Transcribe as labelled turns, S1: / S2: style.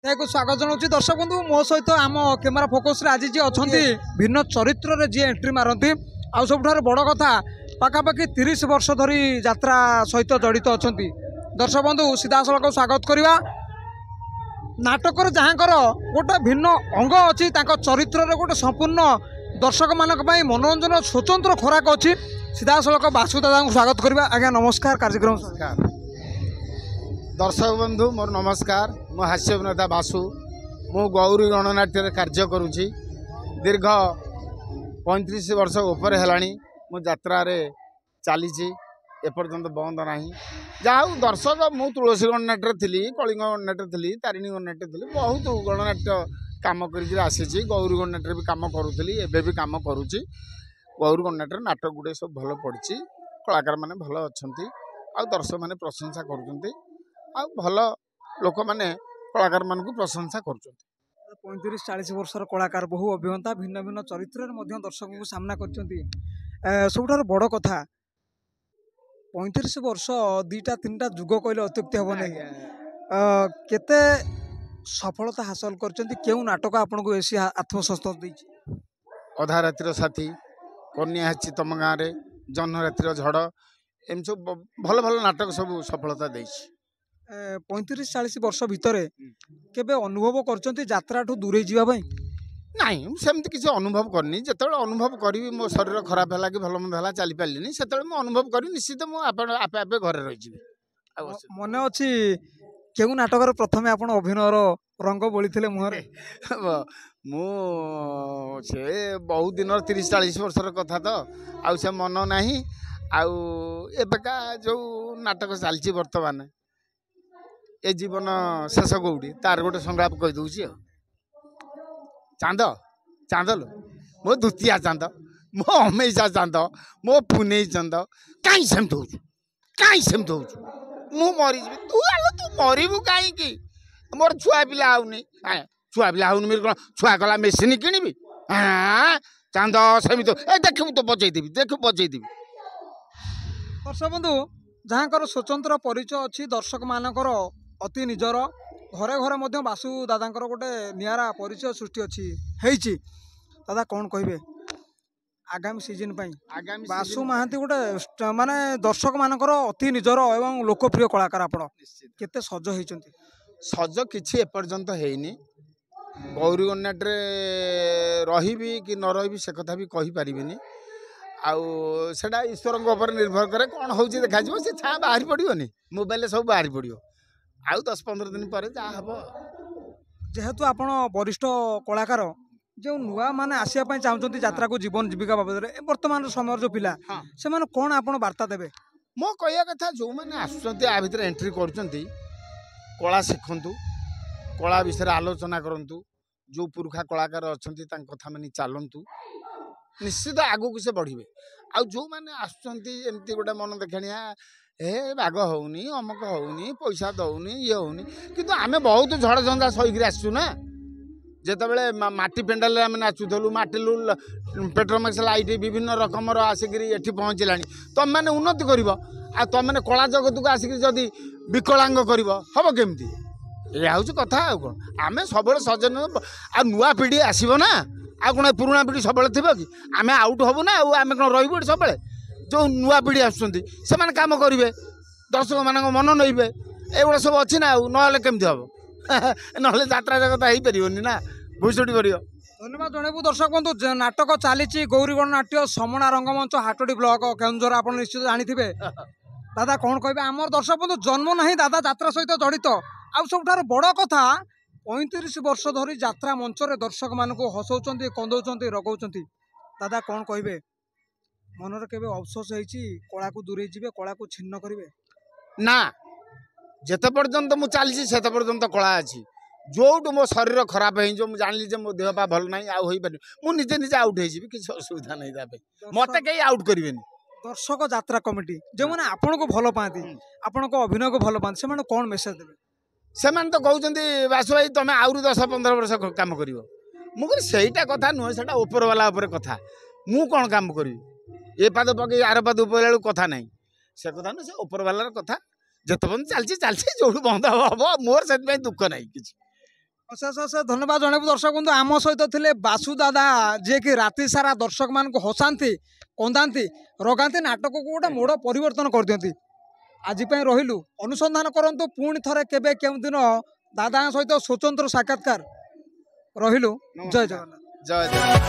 S1: ତାକୁ ସ୍ୱାଗତ ଜଣାଉଛି ଦର୍ଶକ ବନ୍ଧୁ ମୋ ସହିତ ଆମ କ୍ୟାମେରା ଫୋକସ୍ରେ ଆଜି ଯିଏ ଅଛନ୍ତି ଭିନ୍ନ ଚରିତ୍ରରେ ଯିଏ ଏଣ୍ଟ୍ରି ମାରନ୍ତି ଆଉ ସବୁଠାରୁ ବଡ଼ କଥା ପାଖାପାଖି 30 ବର୍ଷ ଧରି ଯାତ୍ରା ସହିତ ଜଡ଼ିତ ଅଛନ୍ତି। ଦର୍ଶକ ବନ୍ଧୁ ସିଧାସଳଖ ସ୍ୱାଗତ କରିବା ନାଟକର ଯାହାଙ୍କର ଗୋଟେ ଭିନ୍ନ ଅଙ୍ଗ ଅଛି ତାଙ୍କ ଚରିତ୍ରରେ ଗୋଟେ ସମ୍ପୂର୍ଣ୍ଣ ଦର୍ଶକମାନଙ୍କ ପାଇଁ ମନୋରଞ୍ଜନ ସ୍ୱତନ୍ତ୍ର ଖୋରାକ ଅଛି। ସିଧାସଳଖ ବାସୁ ଦାଦାଙ୍କୁ ସ୍ୱାଗତ କରିବା। ଆଜ୍ଞା ନମସ୍କାର କାର୍ଯ୍ୟକ୍ରମ
S2: दर्शक बंधु मोर नमस्कार मो हास्य अभिनेता बासु मु गौरी गणनाट्य कार्य करुँची दीर्घ 35 वर्ष उपर है मो यात्रा चली एपर्यंत बंद ना जहाँ दर्शक मु तुलसी गणनाट्य थी कलिंग गणनाट्य थी तारिणी गणनाट्य थी बहुत गणनाट्य कम कर गौरी गणनाट्य भी कम करुँगी एवं भी कम करुँची गौरी गणनाट्य नाटक गुड़े सब भल पड़ी कलाकार मैंने भल अच्छा आ दर्शक मैंने प्रशंसा कर भल लोक मैंने कलाकार मान प्रशंसा कर
S1: 35-40 वर्षर कलाकार बहु अभिज्ञता भिन्न भिन्न चरित्र दर्शक को सामना कर बड़ कथा 35 वर्ष 2-3टा जुग कहले अत्युक्ति हम नहीं केते सफलता हासिल कर नाटक आपन को ऐसी आत्मसंस्तोष
S2: अधा रातिर साथी कन्या तुम गाँव में जन्म रातिर झड़ एम सब भल भल नाटक सब सफलता दे
S1: 35-40 वर्ष भितर केबे अनुभव करचंती यात्रा ठू दूरे जीवा भाई
S2: नहीं सेमती किसी अनुभव करनी जिते अनुभव करी मो शरीर खराब है कि भल मंद है चली पारे से अनुभव करी निश्चित मुझे घर रही
S1: मन अच्छी केउ नाटक प्रथम आप अभिनयर रंग बोली थे मुहरे
S2: से बहुत दिन 30-40 वर्षर कथा तो आउ से मन नहीं आबेका जो नाटक चलती बर्तमान ए जीवन शेष कौटी तार गोटे संग्राम कहीदे चांद चांद लो मो द्वितीय चांद मो हमेशा चांद मो पुने चांद कहीं सेमती हो कहीं सेमती हो मु मरी तू तू मरबू कहीं मोर छुआ पिला आउनी छुआ पिला आउनी मेरे छुआ गला मेसीन किणवी चांद सेमती देखू तो बजेदेवी देख बजेदेवी
S1: दर्शक बंधु जहाँ स्वतंत्र परिचय अच्छी दर्शक मानकर अति निजर घरे घरे बासु दादा गोटे निरा परिचय सृष्टि अच्छी दादा कौन कहे आगामी सीजन बासु महांती गोटे माने दर्शक मानकर अति निजर एवं लोकप्रिय कलाकार आपण केते सज होती
S2: सज किसी एपर्यंत हैनी गौरी गणनाट्य रही कि न रही से कथा भी कही पारिबेनी आउटा ईश्वर निर्भर करे कौन हो देखा से छा बाहरी पड़ोनी मोबाइल सब बाहरी पड़ो आउ 10-15 दिन पर जहाँ हम
S1: जेहेतु आप वरिष्ठ कलाकार जो नुआ माने आसिया चाहते यात्रा को जीवन जीविका बाबद वर्तमान समय जो पिला से कौन आप वार्ता देवे
S2: मो कह कथा जो मैंने आसुँच आ भर एंट्री कर कला शिखु कला विषय आलोचना करूँ जो पुरुखा कलाकार अच्छा कथा मानी चलतु निश्चित आगू से बढ़े आ जो मैंने आसमती गोटे मन देखा हे बाग होनी अमुक होनी पैसा दौनी ये होनी किंतु आमे बहुत झड़ झंझा सहीकि आसु ना जिते माटी पेंडाल आम नाचुलु माटिलु पेट्रोमैक्स लाइट विभिन्न रकम आसिक ये पहुँचला तुम मैंने उन्नति कर तुम मैंने कला जगत को आसिक जदि विकलांग कर हम केमती यह हूँ कथा कौन आम सब सजन आ नुआ पीढ़ी आसब ना आ कौन पुराणा पीढ़ी सब थी कि आम आउट हबू ना आम कौन रही सब जो नुआ पीढ़ी आसुँच से कम करेंगे दर्शक मान मन नईबे एगुड़ा सब अच्छी ना ना केमती हम ना यात्रा जगत हो पारनी ना भूसुटी पड़
S1: धन्यवाद जनबू दर्शक बंधु नाटक चली गौरी गणनाट्य समणा रंगमंच हाटोटी ब्लॉक केन्दुझर आप निश्चित जानी दादा कौन कहे आम दर्शक बंधु जन्म ना दादा यात्रा सहित जड़ित आउ सब बड़ कथा 35 वर्ष धरी यात्रा मंच रे दर्शक मान हसौं कंदौं रगौं दादा कौन कहे मनर के अफसोस होती कला को दूरे जी कला को छिन्न करेंगे
S2: ना जिते पर्यंत मुझे चली से पर्यंत कला अच्छी जो मो शरीर खराब हो जानी मो देह पा भल ना आउ मुझे निजे आउट हो किसी असुविधा नहीं मत कहीं आउट करेंगे
S1: दर्शक यात्रा कमिटी जो मैंने आपण को भल पाती आपण को अभिनय को भल पाती से कौन मेसेज देवे
S2: से तो कहते बासु भाई तुम आउरी 10-15 वर्ष कम कर मुझे कथा नुहे से ऊपर वाला कथा मु कौन काम करी ये पाद पकई आर पाद उपला कथा ना से कथा ना से ऊपर वालार कथा जिते पर्यटन चलती चलती जो बंद हम मोर से दुख ना कि
S1: ଅଶେଷ ଅଶେଷ ଧନ୍ୟବାଦ ଜଣେଇବୁ ଦର୍ଶକ ବନ୍ଧୁ। ଆମ ସହିତ ଥିଲେ ବାସୁ ଦାଦା, ଯିଏକି ରାତି ସାରା ଦର୍ଶକମାନଙ୍କୁ ହସାନ୍ତି, କନ୍ଦାନ୍ତି, ରଗାନ୍ତି, ନାଟକକୁ ଗୋଟେ ମୋଡ଼ ପରିବର୍ତ୍ତନ କରିଦିଅନ୍ତି। ଆଜି ପାଇଁ ରହିଲୁ, ଅନୁସନ୍ଧାନ କରନ୍ତୁ ପୁଣି ଥରେ କେବେ କେଉଁ ଦିନ ଦାଦାଙ୍କ ସହିତ ସ୍ୱତନ୍ତ୍ର ସାକ୍ଷାତକାର। ରହିଲୁ, ଜୟ ଜଗନ୍ନାଥ।
S2: ଜୟ ଜଗନ୍ନାଥ।